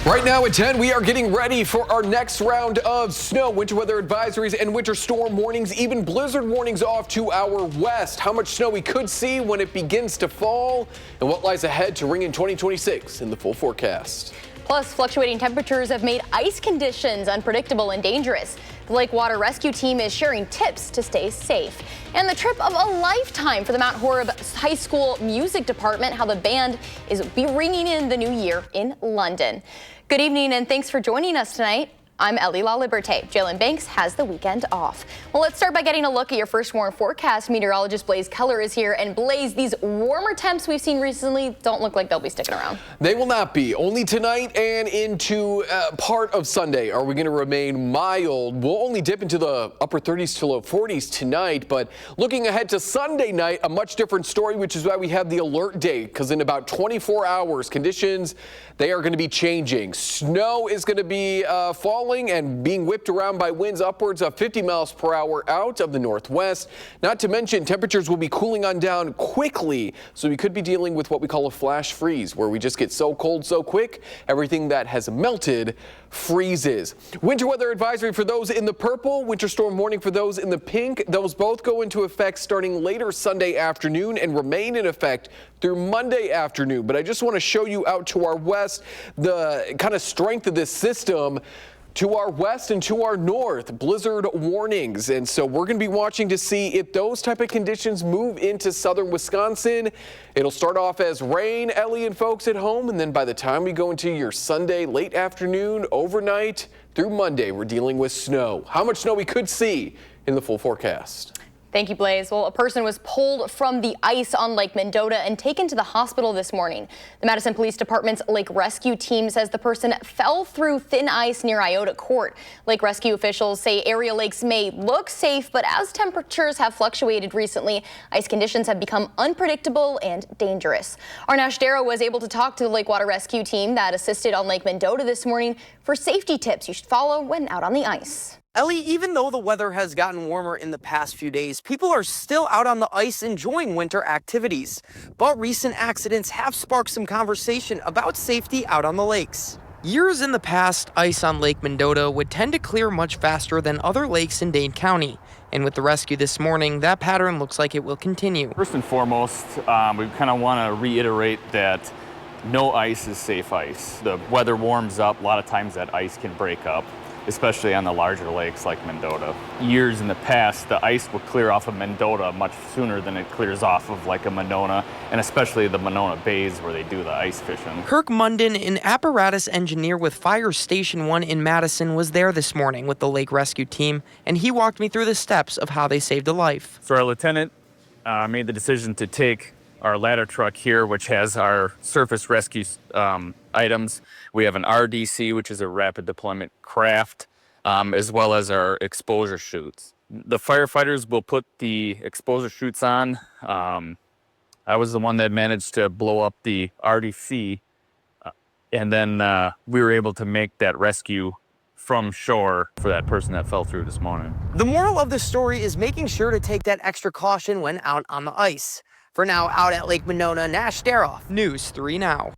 Right now at 10, we are getting ready for our next round of snow, winter weather advisories, and winter storm warnings, even blizzard warnings off to our west. How much snow we could see when it begins to fall, and what lies ahead to ring in 2026 in the full forecast. Plus, fluctuating temperatures have made ice conditions unpredictable and dangerous. The Lake Water Rescue Team is sharing tips to stay safe. And the trip of a lifetime for the Mount Horeb High School Music Department, how the band is ringing in the new year in London. Good evening and thanks for joining us tonight. I'm Ellie LaLiberte. Jalen Banks has the weekend off. Well, let's start by getting a look at your first warm forecast. Meteorologist Blaze Keller is here. And Blaze, these warmer temps we've seen recently don't look like they'll be sticking around. They will not be. Only tonight and into part of Sunday are we going to remain mild. We'll only dip into the upper 30s to low 40s tonight. But looking ahead to Sunday night, a much different story, which is why we have the alert day. Because in about 24 hours, conditions, they are going to be changing. Snow is going to be falling and being whipped around by winds upwards of 50 miles per hour out of the northwest. Not to mention temperatures will be cooling on down quickly, so we could be dealing with what we call a flash freeze, where we just get so cold so quick, everything that has melted freezes. Winter weather advisory for those in the purple, winter storm warning for those in the pink. Those both go into effect starting later Sunday afternoon and remain in effect through Monday afternoon. But I just want to show you out to our west the kind of strength of this system. To our west and to our north, blizzard warnings. And so we're going to be watching to see if those type of conditions move into southern Wisconsin. It'll start off as rain, Ellie and folks at home. And then by the time we go into your Sunday late afternoon, overnight through Monday, we're dealing with snow. How much snow we could see in the full forecast. Thank you, Blaze. Well, a person was pulled from the ice on Lake Mendota and taken to the hospital this morning. The Madison Police Department's Lake Rescue Team says the person fell through thin ice near Iota Court. Lake Rescue officials say area lakes may look safe, but as temperatures have fluctuated recently, ice conditions have become unpredictable and dangerous. Our Nash Darrow was able to talk to the Lake Water Rescue Team that assisted on Lake Mendota this morning for safety tips you should follow when out on the ice. Ellie, even though the weather has gotten warmer in the past few days, people are still out on the ice enjoying winter activities. But recent accidents have sparked some conversation about safety out on the lakes. Years in the past, ice on Lake Mendota would tend to clear much faster than other lakes in Dane County. And with the rescue this morning, that pattern looks like it will continue. First and foremost, we kind of want to reiterate that no ice is safe ice. The weather warms up, a lot of times that ice can break up, especially on the larger lakes like Mendota. Years in the past, the ice would clear off of Mendota much sooner than it clears off of like a Monona, and especially the Monona Bays where they do the ice fishing. Kirk Munden, an apparatus engineer with Fire Station 1 in Madison, was there this morning with the Lake Rescue Team, and he walked me through the steps of how they saved a life. So our lieutenant made the decision to take our ladder truck here, which has our surface rescue items. We have an RDC, which is a rapid deployment craft, as well as our exposure chutes. The firefighters will put the exposure chutes on. I was the one that managed to blow up the RDC, and then we were able to make that rescue from shore for that person that fell through this morning. The moral of the story is making sure to take that extra caution when out on the ice. For now, out at Lake Monona, Nash Darrow, News 3 Now.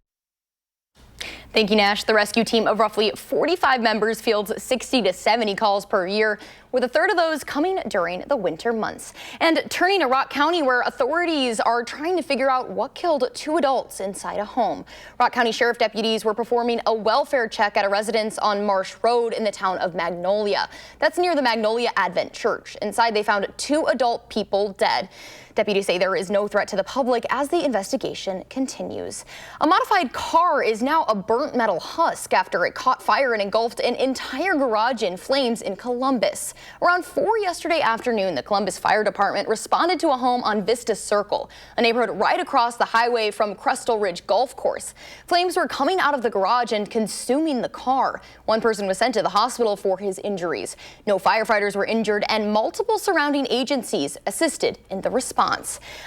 Thank you, Nash. The rescue team of roughly 45 members fields 60 to 70 calls per year, with a third of those coming during the winter months. And turning to Rock County, where authorities are trying to figure out what killed 2 adults inside a home. Rock County Sheriff deputies were performing a welfare check at a residence on Marsh Road in the town of Magnolia. That's near the Magnolia Advent Church. Inside, they found 2 adult people dead. Deputies say there is no threat to the public as the investigation continues. A modified car is now a burnt metal husk after it caught fire and engulfed an entire garage in flames in Columbus. Around 4 yesterday afternoon, the Columbus Fire Department responded to a home on Vista Circle, a neighborhood right across the highway from Crystal Ridge Golf Course. Flames were coming out of the garage and consuming the car. One person was sent to the hospital for his injuries. No firefighters were injured, and multiple surrounding agencies assisted in the response.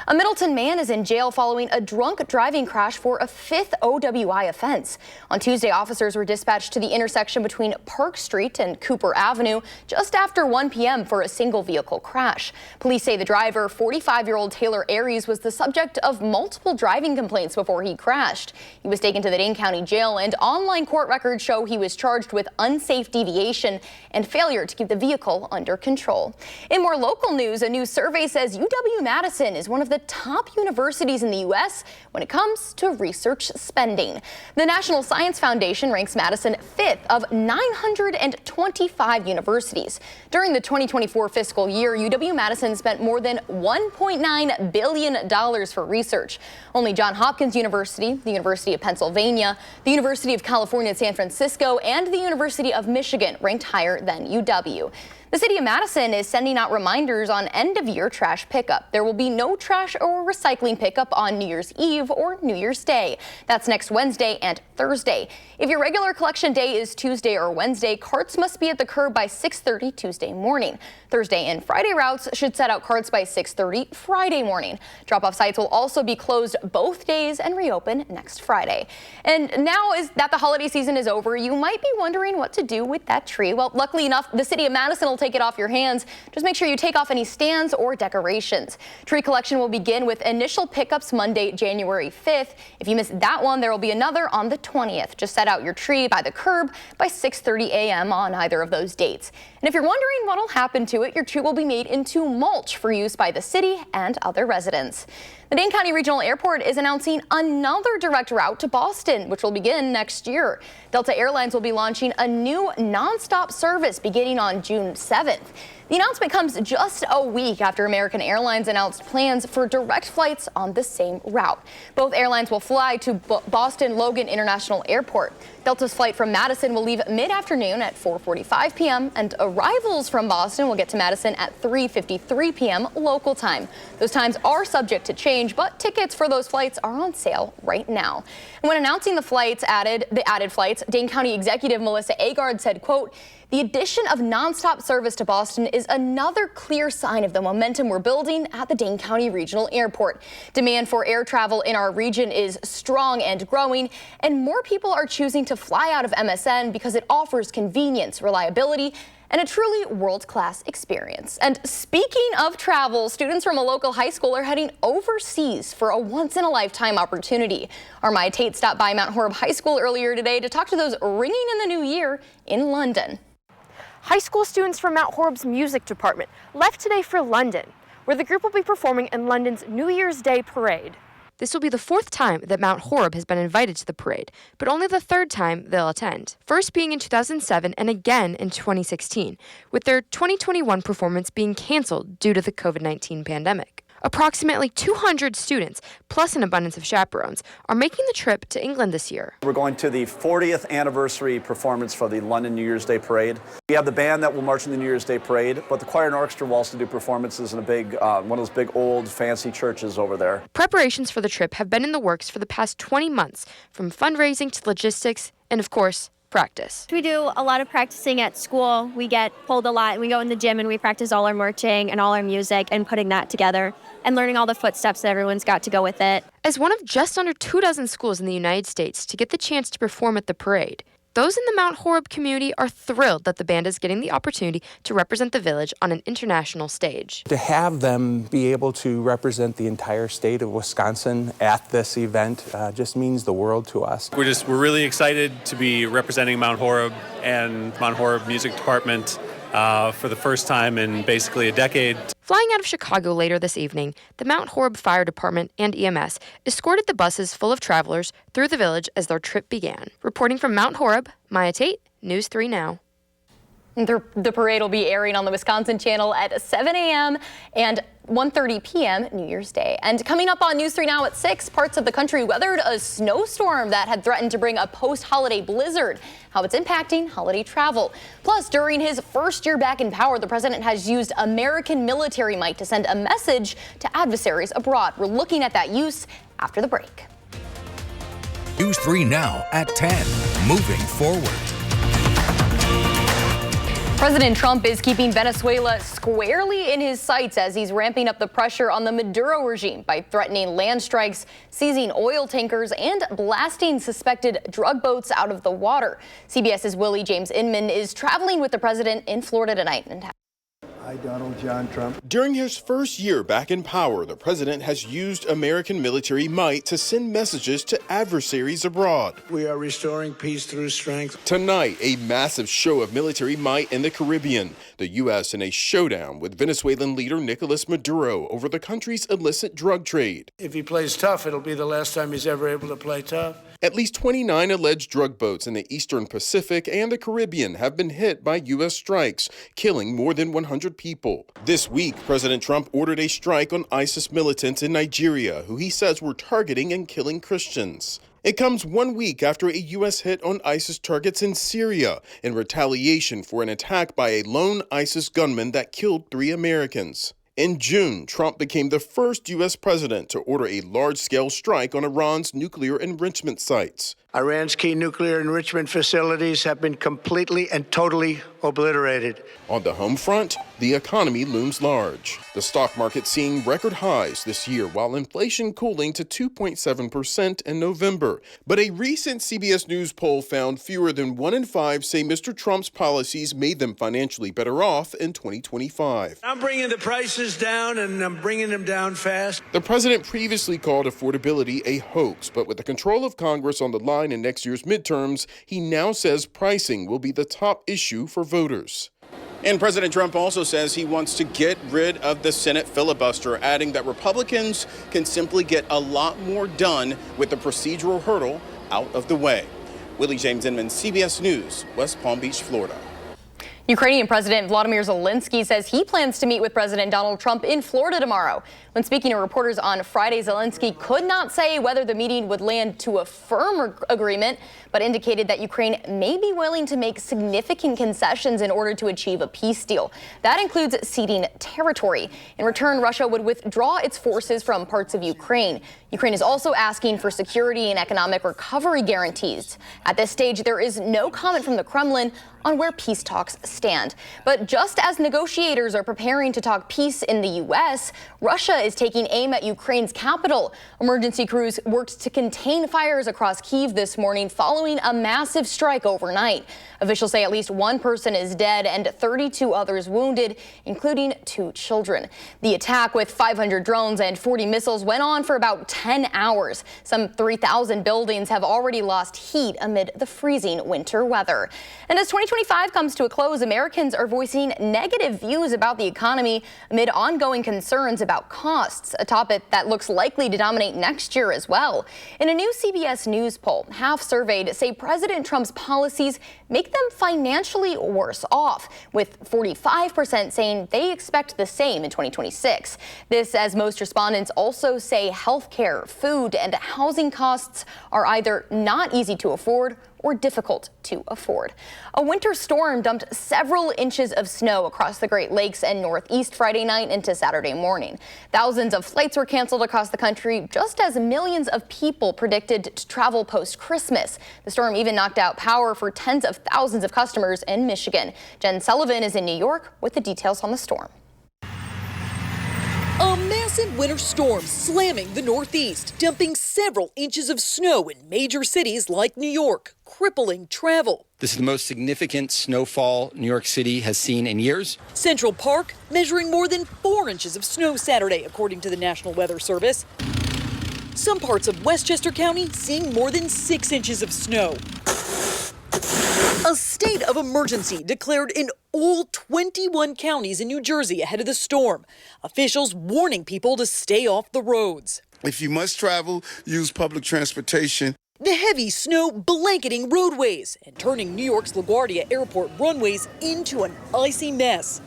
A Middleton man is in jail following a drunk driving crash for a 5th OWI offense. On Tuesday, officers were dispatched to the intersection between Park Street and Cooper Avenue just after after 1 p.m. for a single vehicle crash. Police say the driver, 45-year-old Taylor Aries, was the subject of multiple driving complaints before he crashed. He was taken to the Dane County Jail, and online court records show he was charged with unsafe deviation and failure to keep the vehicle under control. In more local news, a new survey says UW-Madison is one of the top universities in the U.S. when it comes to research spending. The National Science Foundation ranks Madison 5th of 925 universities. During the 2024 fiscal year, UW-Madison spent more than $1.9 billion for research. Only Johns Hopkins University, the University of Pennsylvania, the University of California at San Francisco, and the University of Michigan ranked higher than UW. The city of Madison is sending out reminders on end-of-year trash pickup. There will be no trash or recycling pickup on New Year's Eve or New Year's Day. That's next Wednesday and Thursday. If your regular collection day is Tuesday or Wednesday, carts must be at the curb by 6:30 Tuesday morning. Thursday and Friday routes should set out carts by 6:30 Friday morning. Drop-off sites will also be closed both days and reopen next Friday. And now that the holiday season is over, you might be wondering what to do with that tree. Well, luckily enough, the city of Madison will take it off your hands. Just make sure you take off any stands or decorations. Tree collection will begin with initial pickups Monday, January 5th. If you missed that one, there will be another on the 20th. Just set out your tree by the curb by 6:30 a.m. on either of those dates. And if you're wondering what will happen to it, your tree will be made into mulch for use by the city and other residents. The Dane County Regional Airport is announcing another direct route to Boston, which will begin next year. Delta Airlines will be launching a new nonstop service beginning on June 7th. The announcement comes just a week after American Airlines announced plans for direct flights on the same route. Both airlines will fly to Boston Logan International Airport. Delta's flight from Madison will leave mid-afternoon at 4:45 p.m. and arrivals from Boston will get to Madison at 3:53 p.m. local time. Those times are subject to change, but tickets for those flights are on sale right now. And when announcing the added flights, Dane County Executive Melissa Agard said, quote, "The addition of nonstop service to Boston is another clear sign of the momentum we're building at the Dane County Regional Airport. Demand for air travel in our region is strong and growing, and more people are choosing to fly out of MSN because it offers convenience, reliability, and a truly world-class experience." And speaking of travel, students from a local high school are heading overseas for a once-in-a-lifetime opportunity. Our Maya Tate stopped by Mount Horeb High School earlier today to talk to those ringing in the new year in London. High school students from Mount Horeb's music department left today for London, where the group will be performing in London's New Year's Day parade. This will be the 4th time that Mount Horeb has been invited to the parade, but only the 3rd time they'll attend. First being in 2007 and again in 2016, with their 2021 performance being canceled due to the COVID-19 pandemic. Approximately 200 students, plus an abundance of chaperones, are making the trip to England this year. We're going to the 40th anniversary performance for the London New Year's Day Parade. We have the band that will march in the New Year's Day Parade, but the choir and orchestra will also do performances in a big, one of those big old fancy churches over there. Preparations for the trip have been in the works for the past 20 months, from fundraising to logistics and, of course, practice. We do a lot of practicing at school. We get pulled a lot, and we go in the gym and we practice all our marching and all our music and putting that together and learning all the footsteps that everyone's got to go with it. As one of just under 24 schools in the United States to get the chance to perform at the parade, those in the Mount Horeb community are thrilled that the band is getting the opportunity to represent the village on an international stage. To have them be able to represent the entire state of Wisconsin at this event just means the world to us. We're really excited to be representing Mount Horeb and Mount Horeb Music Department for the first time in basically a decade. Flying out of Chicago later this evening, the Mount Horeb Fire Department and EMS escorted the buses full of travelers through the village as their trip began. Reporting from Mount Horeb, Maya Tate, News 3 Now. The parade will be airing on the Wisconsin Channel at 7 a.m. and 1:30 p.m. New Year's Day. And coming up on News 3 Now at 6, parts of the country weathered a snowstorm that had threatened to bring a post-holiday blizzard, how it's impacting holiday travel. Plus, during his first year back in power, the president has used American military might to send a message to adversaries abroad. We're looking at that use after the break. News 3 Now at 10, moving forward. President Trump is keeping Venezuela squarely in his sights as he's ramping up the pressure on the Maduro regime by threatening land strikes, seizing oil tankers, and blasting suspected drug boats out of the water. CBS's Willie James Inman is traveling with the president in Florida tonight. I, Donald John Trump. During his first year back in power, the president has used American military might to send messages to adversaries abroad. We are restoring peace through strength. Tonight, a massive show of military might in the Caribbean. The U.S. in a showdown with Venezuelan leader Nicolas Maduro over the country's illicit drug trade. If he plays tough, it'll be the last time he's ever able to play tough. At least 29 alleged drug boats in the Eastern Pacific and the Caribbean have been hit by U.S. strikes, killing more than 100 people. This week, President Trump ordered a strike on ISIS militants in Nigeria, who he says were targeting and killing Christians. It comes 1 week after a U.S. hit on ISIS targets in Syria in retaliation for an attack by a lone ISIS gunman that killed 3 Americans. In June, Trump became the first U.S. president to order a large-scale strike on Iran's nuclear enrichment sites. Iran's key nuclear enrichment facilities have been completely and totally obliterated. On the home front, the economy looms large. The stock market seeing record highs this year while inflation cooling to 2.7% in November. But a recent CBS News poll found fewer than 1 in 5 say Mr. Trump's policies made them financially better off in 2025. I'm bringing the prices down, and I'm bringing them down fast. The president previously called affordability a hoax, but with the control of Congress on the line in next year's midterms, he now says pricing will be the top issue for voters. And President Trump also says he wants to get rid of the Senate filibuster, adding that Republicans can simply get a lot more done with the procedural hurdle out of the way. Willie James Inman, CBS News, West Palm Beach, Florida. Ukrainian President Volodymyr Zelensky says he plans to meet with President Donald Trump in Florida tomorrow. When speaking to reporters on Friday, Zelensky could not say whether the meeting would land to a firm agreement, but indicated that Ukraine may be willing to make significant concessions in order to achieve a peace deal. That includes ceding territory. In return, Russia would withdraw its forces from parts of Ukraine. Ukraine is also asking for security and economic recovery guarantees. At this stage, there is no comment from the Kremlin on where peace talks stand. But just as negotiators are preparing to talk peace in the U.S., Russia is taking aim at Ukraine's capital. Emergency crews worked to contain fires across Kyiv this morning following a massive strike overnight. Officials say at least 1 person is dead and 32 others wounded, including 2 children. The attack with 500 drones and 40 missiles went on for about 10 hours. Some 3,000 buildings have already lost heat amid the freezing winter weather. And as 2025 comes to a close, Americans are voicing negative views about the economy amid ongoing concerns about costs, a topic that looks likely to dominate next year as well. In a new CBS News poll, half surveyed say President Trump's policies make them financially worse off, with 45% saying they expect the same in 2026. This as most respondents also say healthcare, food, and housing costs are either not easy to afford or difficult to afford. A winter storm dumped several inches of snow across the Great Lakes and Northeast Friday night into Saturday morning. Thousands of flights were canceled across the country, just as millions of people predicted to travel post-Christmas. The storm even knocked out power for tens of thousands of customers in Michigan. Jen Sullivan is in New York with the details on the storm. A massive winter storm slamming the Northeast, dumping several inches of snow in major cities like New York, crippling travel. This is the most significant snowfall New York City has seen in years. Central Park measuring more than 4 inches of snow Saturday, according to the National Weather Service. Some parts of Westchester County seeing more than 6 inches of snow. A state of emergency declared in all 21 counties in New Jersey ahead of the storm. Officials warning people to stay off the roads. If you must travel, use public transportation. The heavy snow blanketing roadways and turning New York's LaGuardia Airport runways into an icy mess.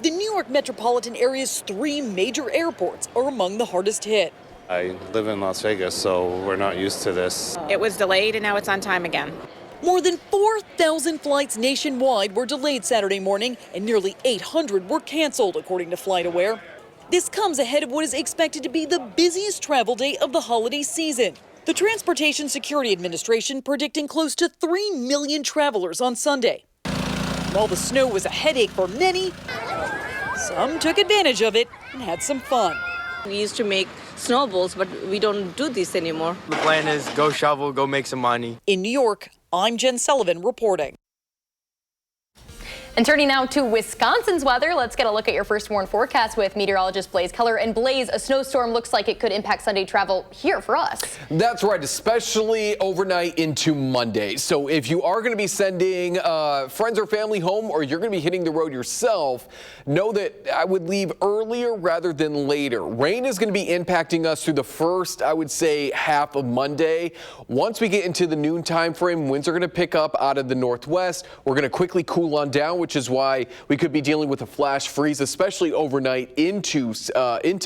The New York metropolitan area's 3 major airports are among the hardest hit. I live in Las Vegas, so we're not used to this. It was delayed and now it's on time again. More than 4,000 flights nationwide were delayed Saturday morning, and nearly 800 were canceled, according to FlightAware. This comes ahead of what is expected to be the busiest travel day of the holiday season. The Transportation Security Administration predicting close to 3 million travelers on Sunday. While the snow was a headache for many, some took advantage of it and had some fun. We used to make snowballs, but we don't do this anymore. The plan is go shovel, go make some money. In New York, I'm Jen Sullivan reporting. And turning now to Wisconsin's weather, let's get a look at your first warn forecast with meteorologist Blaze Keller. And Blaze, a snowstorm looks like it could impact Sunday travel here for us. That's right, especially overnight into Monday. So if you are going to be sending friends or family home, or you're going to be hitting the road yourself, know that I would leave earlier rather than later. Rain is going to be impacting us through the first, I would say, half of Monday. Once we get into the noon time frame, winds are going to pick up out of the northwest. We're going to quickly cool on down, which is why we could be dealing with a flash freeze, especially overnight into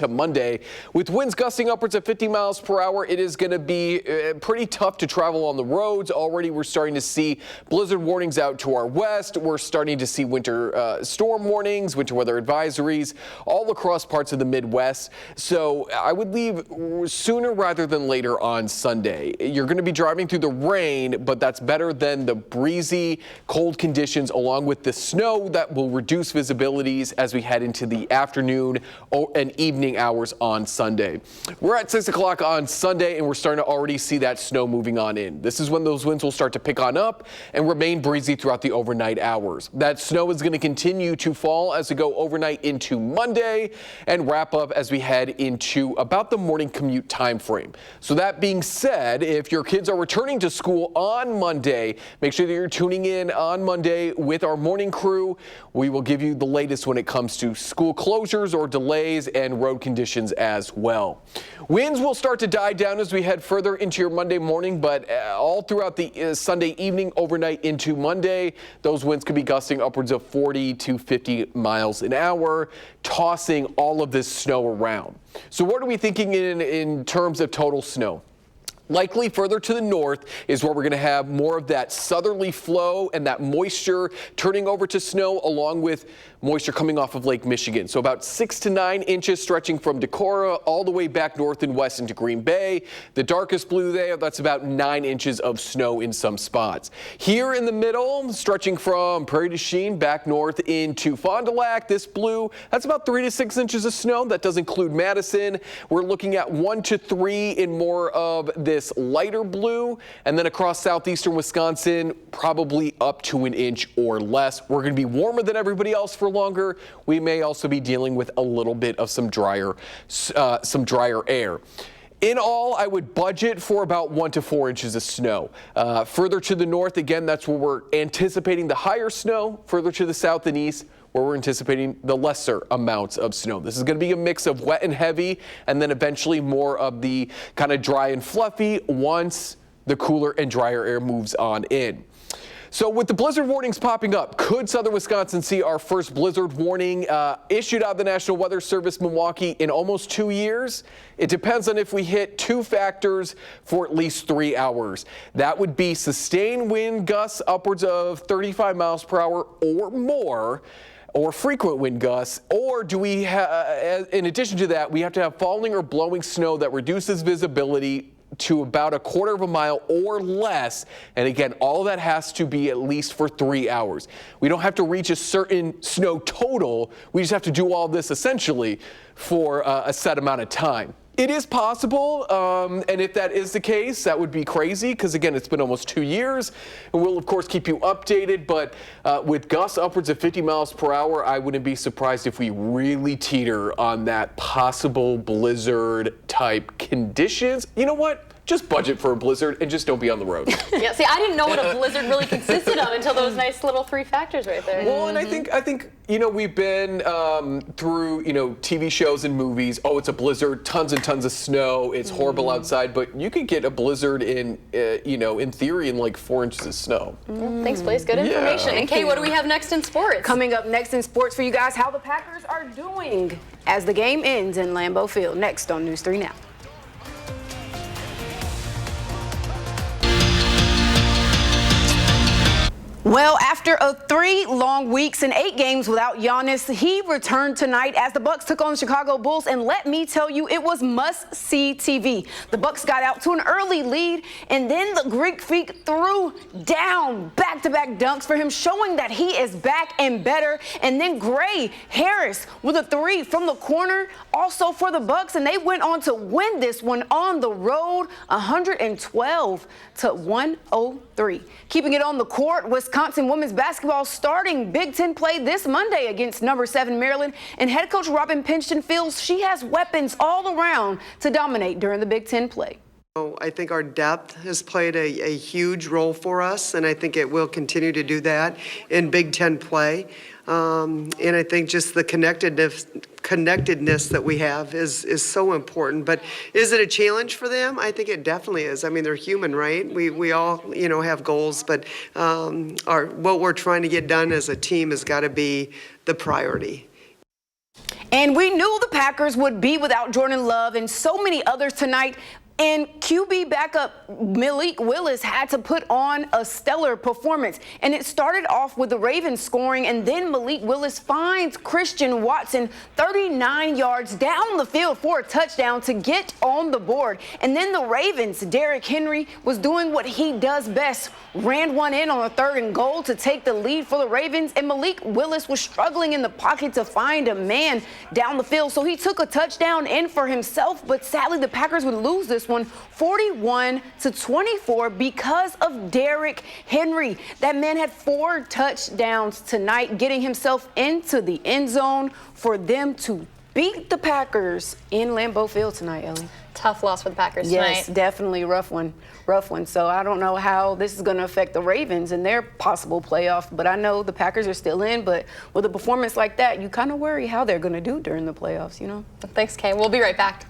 Monday. With winds gusting upwards of 50 miles per hour, it is going to be pretty tough to travel on the roads. Already we're starting to see blizzard warnings out to our west. We're starting to see winter storm warnings, winter weather advisories all across parts of the Midwest. So I would leave sooner rather than later on Sunday. You're going to be driving through the rain, but that's better than the breezy, cold conditions along with the snow that will reduce visibilities as we head into the afternoon and evening hours on Sunday. We're at 6 o'clock on Sunday, and we're starting to already see that snow moving on in. This is when those winds will start to pick on up and remain breezy throughout the overnight hours. That snow is going to continue to fall as we go overnight into Monday and wrap up as we head into about the morning commute time frame. So that being said, if your kids are returning to school on Monday, make sure that you're tuning in on Monday with our morning crew. We will give you the latest when it comes to school closures or delays and road conditions as well. Winds will start to die down as we head further into your Monday morning, but all throughout the Sunday evening, overnight into Monday, those winds could be gusting upwards of 40 to 50 miles an hour, tossing all of this snow around. So what are we thinking in terms of total snow? Likely further to the north is where we're going to have more of that southerly flow and that moisture turning over to snow, along with moisture coming off of Lake Michigan. So about 6 to 9 inches stretching from Decorah all the way back north and west into Green Bay. The darkest blue there, that's about 9 inches of snow in some spots. Here in the middle, stretching from Prairie du Chien back north into Fond du Lac, this blue, that's about 3 to 6 inches of snow. That does include Madison. We're looking at 1 to 3 in more of this lighter blue, and then across southeastern Wisconsin, probably up to an inch or less. We're going to be warmer than everybody else for longer. We may also be dealing with a little bit of some drier air. In all, I would budget for about 1 to 4 inches of snow. Further to the north, again, that's where we're anticipating the higher snow. Further to the south and east, where we're anticipating the lesser amounts of snow. This is going to be a mix of wet and heavy, and then eventually more of the kind of dry and fluffy once the cooler and drier air moves on in. So with the blizzard warnings popping up, could southern Wisconsin see our first blizzard warning issued out of the National Weather Service Milwaukee in almost 2 years? It depends on if we hit 2 factors for at least 3 hours. That would be sustained wind gusts upwards of 35 miles per hour or more, or frequent wind gusts, or do we have, in addition to that, we have to have falling or blowing snow that reduces visibility to about 1/4 mile or less. And again, all that has to be at least for 3 hours. We don't have to reach a certain snow total. We just have to do all this essentially for a set amount of time. It is possible, and if that is the case, that would be crazy because, again, it's been almost 2 years. And we'll, of course, keep you updated, but with gusts upwards of 50 miles per hour, I wouldn't be surprised if we really teeter on that possible blizzard-type conditions. You know what? Just budget for a blizzard and just don't be on the road. Yeah, see, I didn't know what a blizzard really consisted of until those nice little 3 factors right there. Well, and I think you know, we've been through, you know, TV shows and movies. Oh, it's a blizzard, tons and tons of snow. It's horrible outside, but you could get a blizzard in, you know, in theory, in like 4 inches of snow. Thanks, Blaze. Good information. Yeah. And Kay, what do we have next in sports? Coming up next in sports for you guys, how the Packers are doing as the game ends in Lambeau Field. Next on News 3 Now. Well, after 3 long weeks and 8 games without Giannis, he returned tonight as the Bucks took on the Chicago Bulls, and let me tell you, it was must-see TV. The Bucks got out to an early lead, and then the Greek Freak threw down back-to-back dunks for him, showing that he is back and better. And then Gray Harris with a 3 from the corner also for the Bucks, and they went on to win this one on the road, 112-103. Keeping it on the court, Wisconsin women's basketball starting Big Ten play this Monday against number 7 Maryland, and head coach Robin Pingeton feels she has weapons all around to dominate during the Big Ten play. I think our depth has played a huge role for us, and I think it will continue to do that in Big Ten play. And I think just the connectedness that we have is so important. But is it a challenge for them? I think it definitely is. I mean, they're human, right? We all, have goals, but what we're trying to get done as a team has got to be the priority. And we knew the Packers would be without Jordan Love and so many others tonight. And QB backup Malik Willis had to put on a stellar performance. And it started off with the Ravens scoring, and then Malik Willis finds Christian Watson 39 yards down the field for a touchdown to get on the board. And then the Ravens, Derrick Henry, was doing what he does best, ran one in on a 3rd and goal to take the lead for the Ravens. And Malik Willis was struggling in the pocket to find a man down the field. So he took a touchdown in for himself, but sadly the Packers would lose this one 41-24 because of Derrick Henry. That man had 4 touchdowns tonight, getting himself into the end zone for them to beat the Packers in Lambeau Field tonight, Ellie. Tough loss for the Packers tonight. Yes, definitely a rough one. So I don't know how this is going to affect the Ravens and their possible playoff, but I know the Packers are still in. But with a performance like that, you kind of worry how they're going to do during the playoffs, Thanks, Kay. We'll be right back.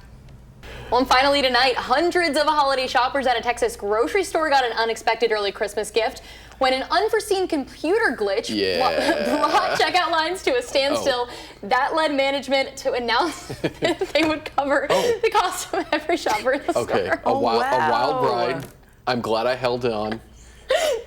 Well, and finally tonight, hundreds of holiday shoppers at a Texas grocery store got an unexpected early Christmas gift when an unforeseen computer glitch brought checkout lines to a standstill. That led management to announce that they would cover the cost of every shopper in the store. A wild ride. I'm glad I held on.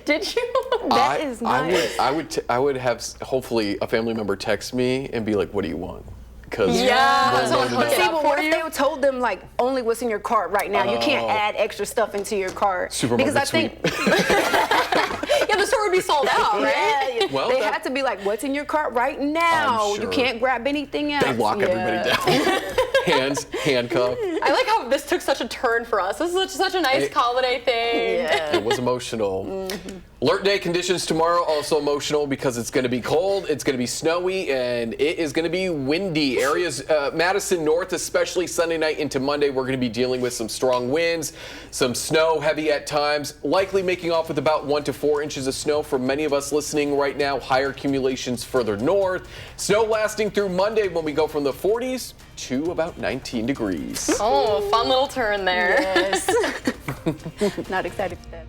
Did you? That is nice. I would have hopefully a family member text me and be like, "What do you want?" Because but what if they told them like only what's in your cart right now? You can't add extra stuff into your cart. Supermarket because I think the store would be sold out, right? Yeah, well, they had to be like, what's in your cart right now? Sure. You can't grab anything else. They lock everybody down. Handcuffed. I like how this took such a turn for us. This is such a nice holiday thing. Yeah. It was emotional. Alert day conditions tomorrow, also emotional because it's going to be cold, it's going to be snowy, and it is going to be windy. Areas, Madison North, especially Sunday night into Monday, we're going to be dealing with some strong winds, some snow, heavy at times, likely making off with about 1 to 4 inches of snow for many of us listening right now. Higher accumulations further north. Snow lasting through Monday when we go from the 40s to about 19 degrees. Oh, fun little turn there. Yes. Not excited for that.